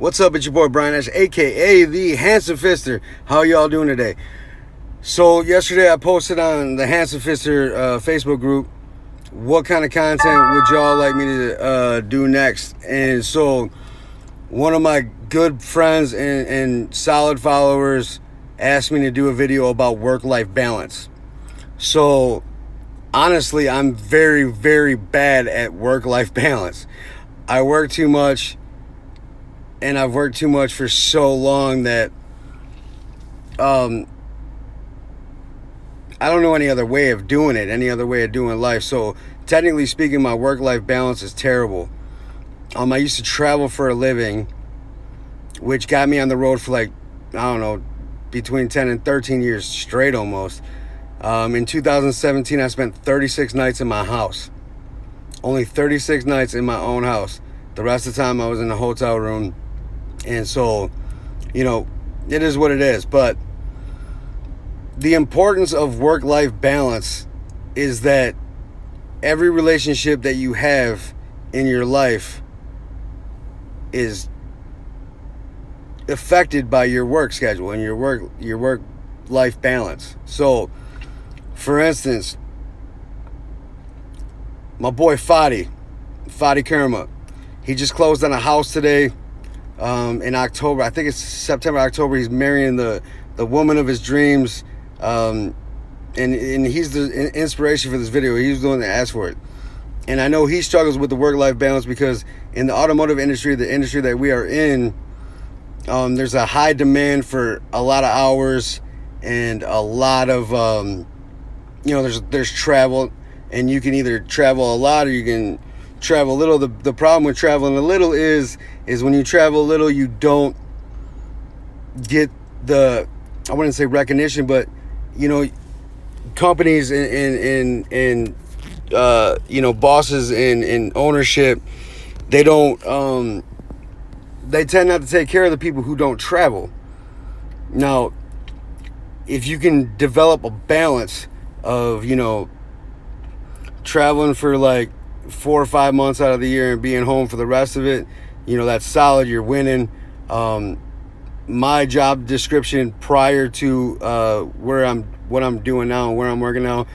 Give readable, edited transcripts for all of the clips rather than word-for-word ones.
What's up? It's your boy Brian Ash, aka the Handsome Fister. How y'all doing today? So yesterday I posted on the Handsome Fister Facebook group, what kind of content would y'all like me to do next? And so one of my good friends and solid followers asked me to do a video about work-life balance. So honestly, I'm very, very bad at work-life balance. I work too much. And I've worked too much for so long that I don't know any other way of doing it, any other way of doing life. So technically speaking, my work-life balance is terrible. I used to travel for a living, which got me on the road for between 10 and 13 years straight almost. In 2017, I spent 36 nights in my house. Only 36 nights in my own house. The rest of the time I was in a hotel room. And so, it is what it is. But the importance of work-life balance is that every relationship that you have in your life is affected by your work schedule and your work-life balance. So, for instance, my boy Fadi Kerma, he just closed on a house today. In October, I think it's September, October, he's marrying the woman of his dreams. And he's the inspiration for this video. He's the one that asked for it. And I know he struggles with the work-life balance because in the automotive industry, the industry that we are in, there's a high demand for a lot of hours and a lot of, there's travel, and you can either travel a lot or you can travel a little. The problem with traveling a little is when you travel a little, you don't get I wouldn't say recognition, but companies and bosses and ownership, they don't they tend not to take care of the people who don't travel. Now, if you can develop a balance of traveling for like 4 or 5 months out of the year and being home for the rest of it, that's solid. You're winning. My job description prior to what I'm doing now and where I'm working now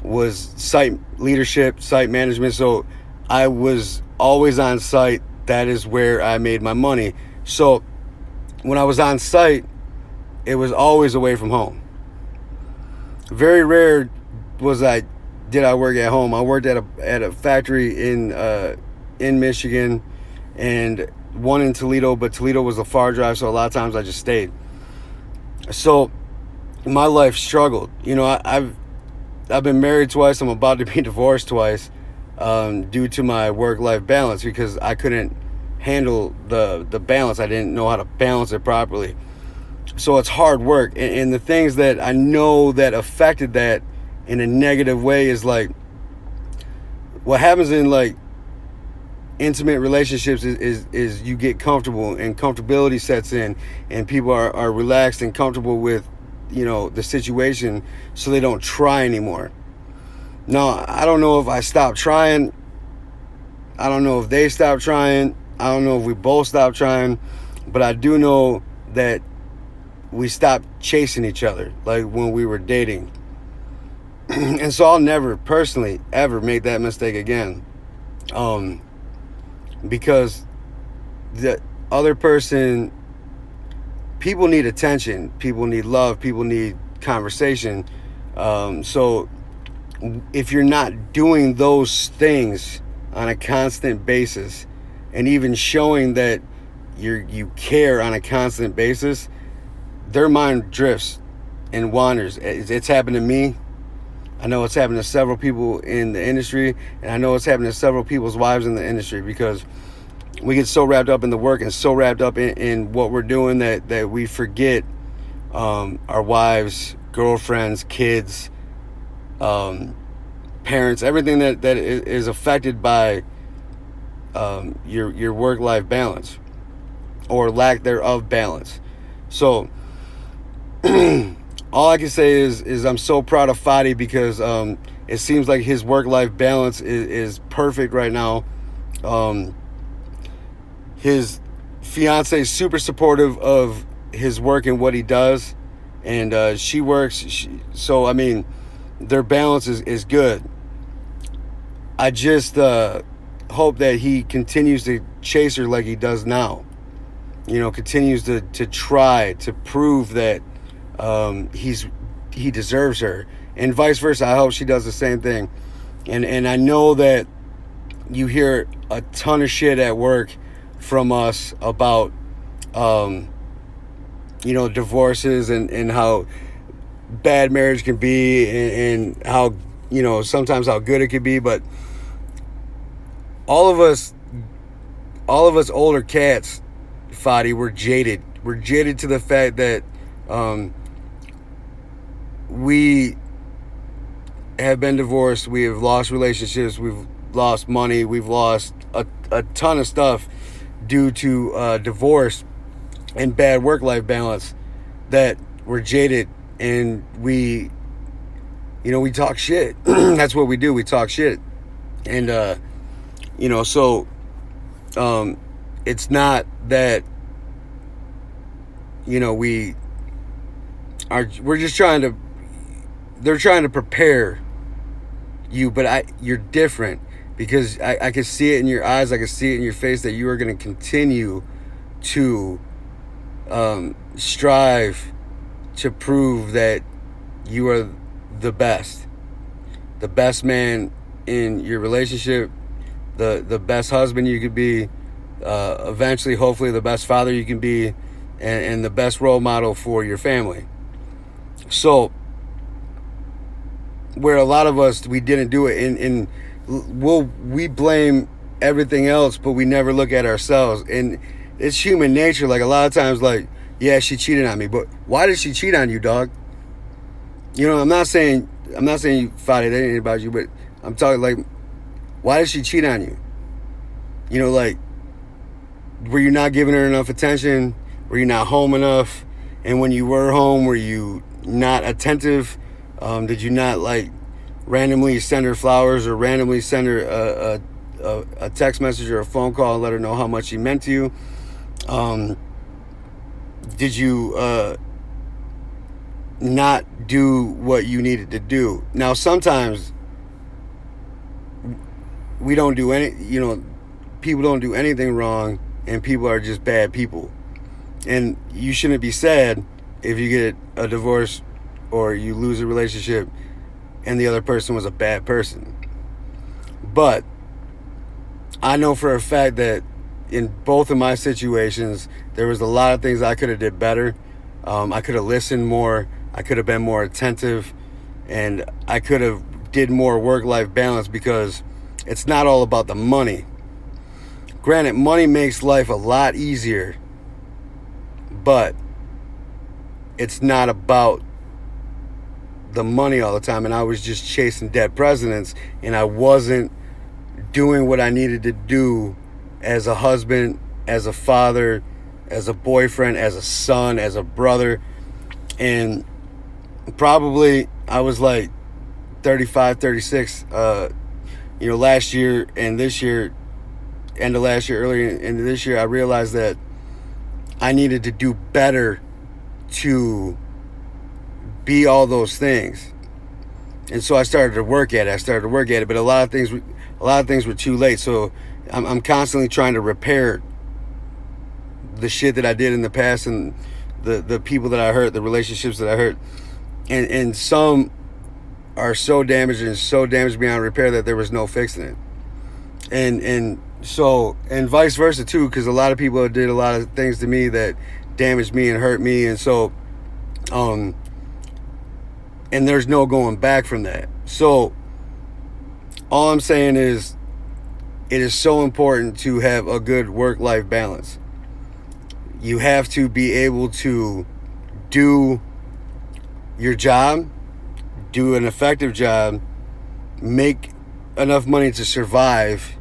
was site leadership, site management. So I was always on site. That is where I made my money. So when I was on site, it was always away from home. Very rare did I work at home. I worked at a factory in Michigan and one in Toledo, but Toledo was a far drive, so a lot of times I just stayed. So my life struggled. I've been married twice. I'm about to be divorced twice due to my work-life balance because I couldn't handle the balance. I didn't know how to balance it properly. So it's hard work. And the things that I know that affected that in a negative way is like what happens in like intimate relationships is you get comfortable and comfortability sets in and people are relaxed and comfortable with the situation, so they don't try anymore. Now, I don't know if I stopped trying. I don't know if they stopped trying. I don't know if we both stopped trying, but I do know that we stopped chasing each other like when we were dating. And so I'll never personally ever make that mistake again. Because the other person, people need attention, people need love, people need conversation. So if you're not doing those things on a constant basis and even showing that you care on a constant basis, their mind drifts and wanders. It's happened to me. I know it's happened to several people in the industry, and I know it's happened to several people's wives in the industry because we get so wrapped up in the work and so wrapped up in what we're doing that we forget our wives, girlfriends, kids, parents, everything that is affected by your work-life balance or lack thereof balance. So all I can say is I'm so proud of Fadi because it seems like his work-life balance is perfect right now. His fiance is super supportive of his work and what he does, and she works. So I mean, their balance is good. I just hope that he continues to chase her like he does now. Continues to try to prove that he deserves her, and vice versa. I hope she does the same thing. And I know that you hear a ton of shit at work from us about divorces and how bad marriage can be, and how sometimes how good it could be. But all of us older cats, Fadi, we're jaded. We're jaded to the fact that we have been divorced. We have lost relationships. We've lost money. We've lost a ton of stuff due to divorce and bad work-life balance, that we're jaded, and we talk shit. That's what we do. We talk shit. And so it's not that we're just trying to, they're trying to prepare you, but you're different, because I can see it in your eyes, I can see it in your face, that you are going to continue to strive to prove that you are the best man in your relationship, the best husband you could be, eventually, hopefully, the best father you can be, and the best role model for your family. So, where a lot of us, we didn't do it, and we blame everything else, but we never look at ourselves. And it's human nature. Like, a lot of times, like, yeah, she cheated on me, but why did she cheat on you, dog? I'm not saying you, Fadi, that ain't about you, but I'm talking, like, why did she cheat on you? Like, were you not giving her enough attention? Were you not home enough? And when you were home, were you not attentive? Did you not, like, randomly send her flowers, or randomly send her a text message or a phone call and let her know how much she meant to you? Did you not do what you needed to do? Now, sometimes we don't do people don't do anything wrong, and people are just bad people. And you shouldn't be sad if you get a divorce or you lose a relationship and the other person was a bad person. But I know for a fact that in both of my situations, there was a lot of things I could have did better. I could have listened more. I could have been more attentive, and I could have did more work-life balance, because it's not all about the money. Granted, money makes life a lot easier, but it's not about the money all the time. And I was just chasing dead presidents, and I wasn't doing what I needed to do as a husband, as a father, as a boyfriend, as a son, as a brother. And probably I was like 35, 36, last year and this year, end of last year, early into this year, I realized that I needed to do better to be all those things. And so I started to work at it. But a lot of things were too late. So I'm constantly trying to repair the shit that I did in the past, and the people that I hurt, the relationships that I hurt. And some are so damaged beyond repair that there was no fixing it. And vice versa too, because a lot of people did a lot of things to me that damaged me and hurt me. And so, and there's no going back from that. So all I'm saying is, it is so important to have a good work-life balance. You have to be able to do your job, do an effective job, make enough money to survive,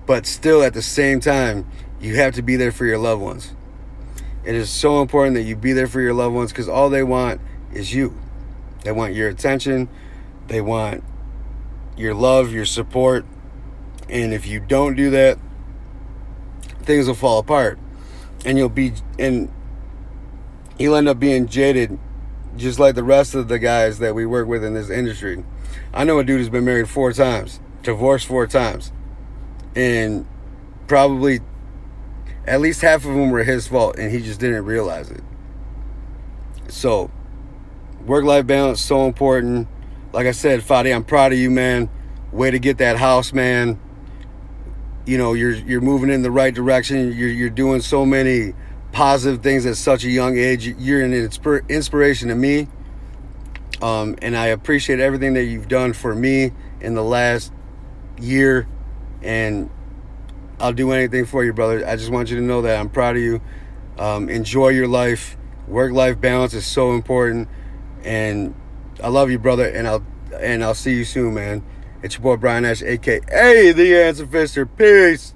but still at the same time, you have to be there for your loved ones. It is so important that you be there for your loved ones, because all they want is you. They want your attention. They want your love, your support. And if you don't do that, things will fall apart, and you'll end up being jaded, just like the rest of the guys that we work with in this industry. I know a dude who's been married 4 times, divorced 4 times, and probably at least half of them were his fault, and he just didn't realize it. So, work-life balance so important. Like I said, Fadi, I'm proud of you, man. Way to get that house, man. You know, you're moving in the right direction. You're doing so many positive things at such a young age. You're an inspiration to me, and I appreciate everything that you've done for me in the last year, and I'll do anything for you, brother. I just want you to know that I'm proud of you. Enjoy your life. Work-life balance is so important, and I love you, brother. And I'll see you soon, man. It's your boy Brian Ash, aka the Answer Fister. Peace.